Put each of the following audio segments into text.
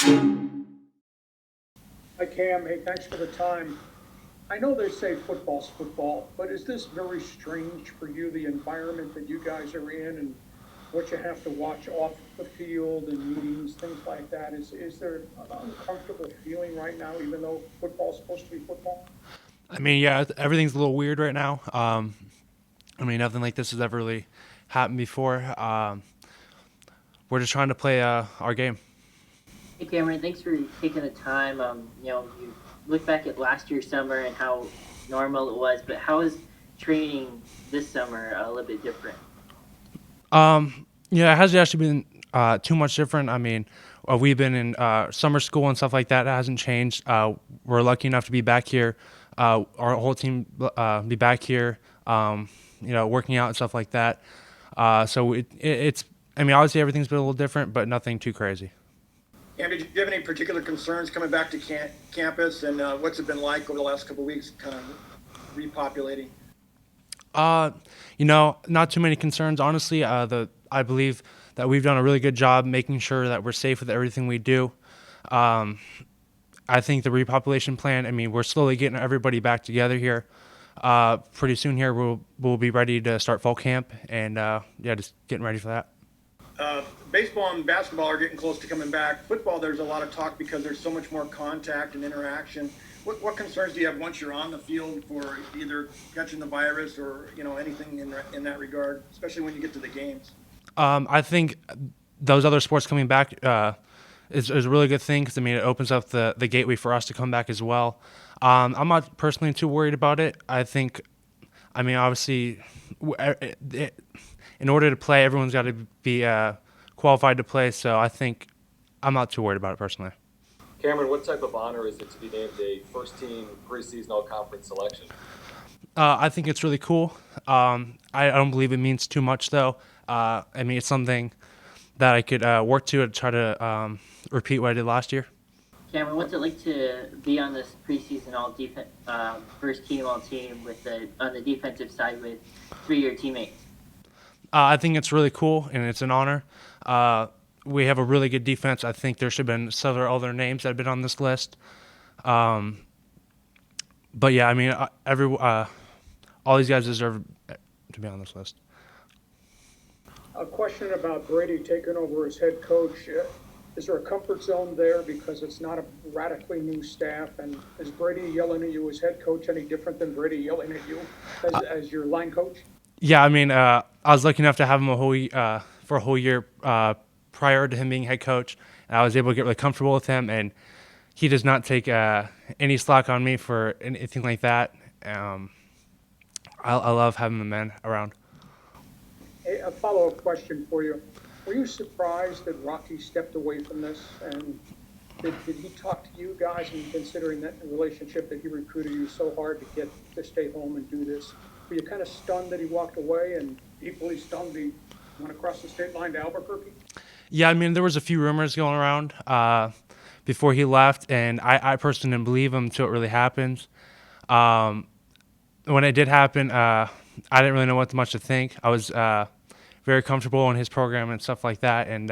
Hi, Cam. Hey, thanks for the time. I know they say football's football, but is this very strange for you, the environment that you guys are in and what you have to watch off the field and meetings, things like that? Is there an uncomfortable feeling right now, even though football's supposed to be football? I mean, yeah, everything's a little weird right now. I mean, nothing like this has ever really happened before. We're just trying to play our game. Hey Cameron, thanks for taking the time. You look back at last year's summer and how normal it was, but how is training this summer a little bit different? Yeah, it hasn't actually been too much different. I mean, we've been in summer school and stuff like that. It hasn't changed. We're lucky enough to be back here. Our whole team be back here. Working out and stuff like that. It's. I mean, obviously everything's been a little different, but nothing too crazy. And did you have any particular concerns coming back to campus, and what's it been like over the last couple of weeks, kind of repopulating? Uh, not too many concerns. Honestly, I believe that we've done a really good job making sure that we're safe with everything we do. Um, I think the repopulation plan. I mean, we're slowly getting everybody back together here. Pretty soon here, we'll be ready to start fall camp, and yeah, just getting ready for that. Baseball and basketball are getting close to coming back. Football, there's a lot of talk because there's so much more contact and interaction. What concerns do you have once you're on the field for either catching the virus or anything in that regard, especially when you get to the games? I think those other sports coming back is a really good thing because I mean it opens up the gateway for us to come back as well. I'm not personally too worried about it. I mean, obviously, in order to play, everyone's got to be qualified to play. So I think I'm not too worried about it personally. Cameron, what type of honor is it to be named a first team preseason all conference selection? I think it's really cool. I don't believe it means too much though. I mean, it's something that I could work to try to repeat what I did last year. Cameron, what's it like to be on this preseason all defense first team all team with the on the defensive side with three of your teammates? I think it's really cool and it's an honor. Uh, we have a really good defense. I think there should have been several other names that have been on this list. Um, but yeah, I mean, all these guys deserve to be on this list. A question about Brady taking over as head coach. Is there a comfort zone there because it's not a radically new staff? And is Brady yelling at you as head coach any different than Brady yelling at you as your line coach? Yeah, I mean, I was lucky enough to have him for a whole year prior to him being head coach, and I was able to get really comfortable with him, and he does not take any slack on me for anything like that. Um, I love having the man around. A follow-up question for you. Were you surprised that Rocky stepped away from this? And did he talk to you guys, and considering that relationship that he recruited you so hard to get to stay home and do this? Were you kind of stunned that he walked away and equally stunned he went across the state line to Albuquerque? Yeah, I mean, there was a few rumors going around before he left, and I personally didn't believe him until it really happened. Um, when it did happen, I didn't really know what much to think. I was very comfortable in his program and stuff like that, and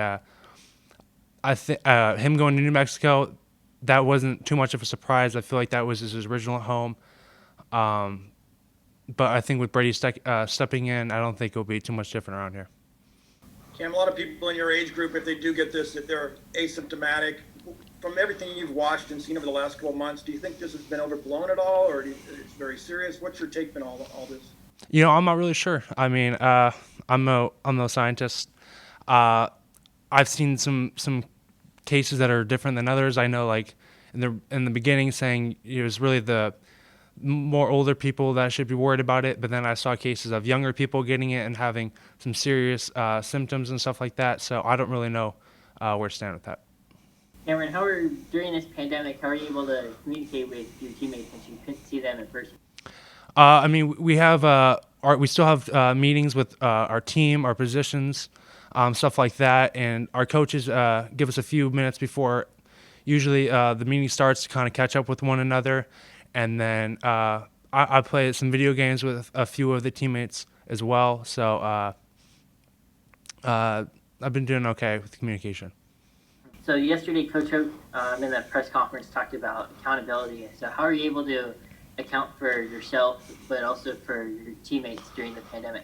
I think him going to New Mexico, that wasn't too much of a surprise. I feel like that was his original home. Um, but I think with Brady stepping in, I don't think it'll be too much different around here. Cam, a lot of people in your age group, if they do get this, if they're asymptomatic, from everything you've watched and seen over the last couple of months, do you think this has been overblown at all, or it's very serious? What's your take on all this? I'm not really sure. I mean, I'm no scientist. Uh, I've seen some cases that are different than others. I know, like in the beginning, saying it was really the more older people that should be worried about it. But then I saw cases of younger people getting it and having some serious symptoms and stuff like that. So I don't really know where to stand with that. Cameron, during this pandemic, how are you able to communicate with your teammates since you couldn't see them in person? I mean, we still have meetings with our team, our positions, stuff like that, and our coaches give us a few minutes before usually the meeting starts to kind of catch up with one another, and then I play some video games with a few of the teammates as well. So I've been doing okay with communication. So yesterday, Coach Hope in that press conference talked about accountability. So how are you able to account for yourself, but also for your teammates during the pandemic?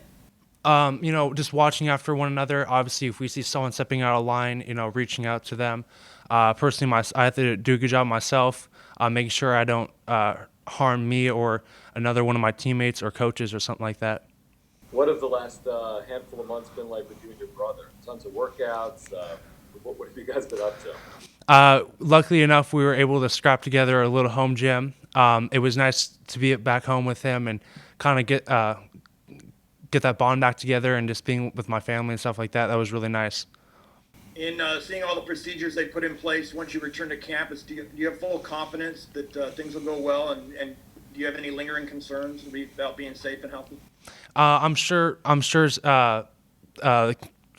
Just watching after one another. Obviously, if we see someone stepping out of line, reaching out to them. Personally, I have to do a good job myself, making sure I don't harm me or another one of my teammates or coaches or something like that. What have the last handful of months been like with you and your brother? Tons of workouts. What have you guys been up to? Luckily enough, we were able to scrap together a little home gym. It was nice to be back home with him and kind of get that bond back together and just being with my family and stuff like that. That was really nice. In seeing all the procedures they put in place once you return to campus, do you have full confidence that things will go well? And do you have any lingering concerns about being safe and healthy? I'm sure.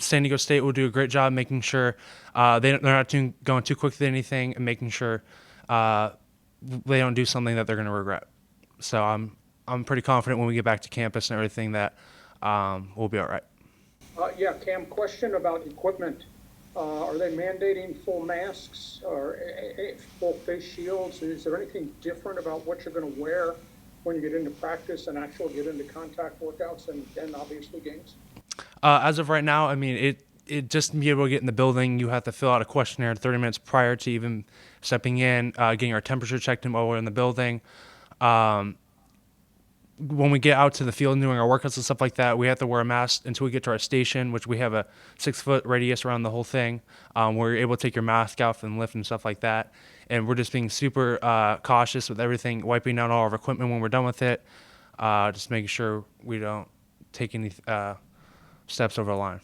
San Diego State will do a great job making sure they're not going too quickly with anything and making sure they don't do something that they're going to regret. So I'm pretty confident when we get back to campus and everything that we'll be all right. Yeah, Cam, question about equipment. Are they mandating full masks or full face shields? Is there anything different about what you're going to wear when you get into practice and actually get into contact workouts and obviously games? As of right now, I mean, it just to be able to get in the building, you have to fill out a questionnaire 30 minutes prior to even stepping in, getting our temperature checked in while we're in the building. When we get out to the field and doing our workouts and stuff like that, we have to wear a mask until we get to our station, which we have a 6-foot radius around the whole thing, where you're able to take your mask off and lift and stuff like that. And we're just being super cautious with everything, wiping down all of our equipment when we're done with it, just making sure we don't take any steps over the line.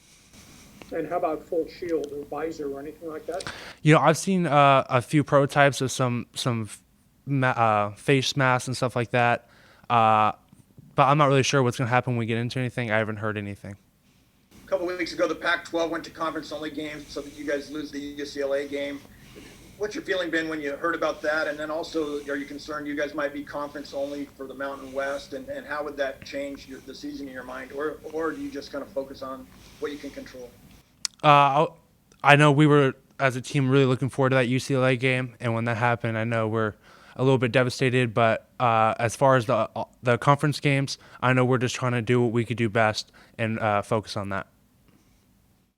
And how about full shield or visor or anything like that? I've seen a few prototypes of some face masks and stuff like that. But I'm not really sure what's going to happen when we get into anything. I haven't heard anything. A couple of weeks ago, the Pac-12 went to conference-only games so that you guys lose the UCLA game. What's your feeling been when you heard about that? And then also, are you concerned you guys might be conference-only for the Mountain West? And how would that change the season in your mind? Or do you just kind of focus on what you can control? I know we were, as a team, really looking forward to that UCLA game. And when that happened, I know we're a little bit devastated, but as far as the conference games, I know we're just trying to do what we could do best and focus on that.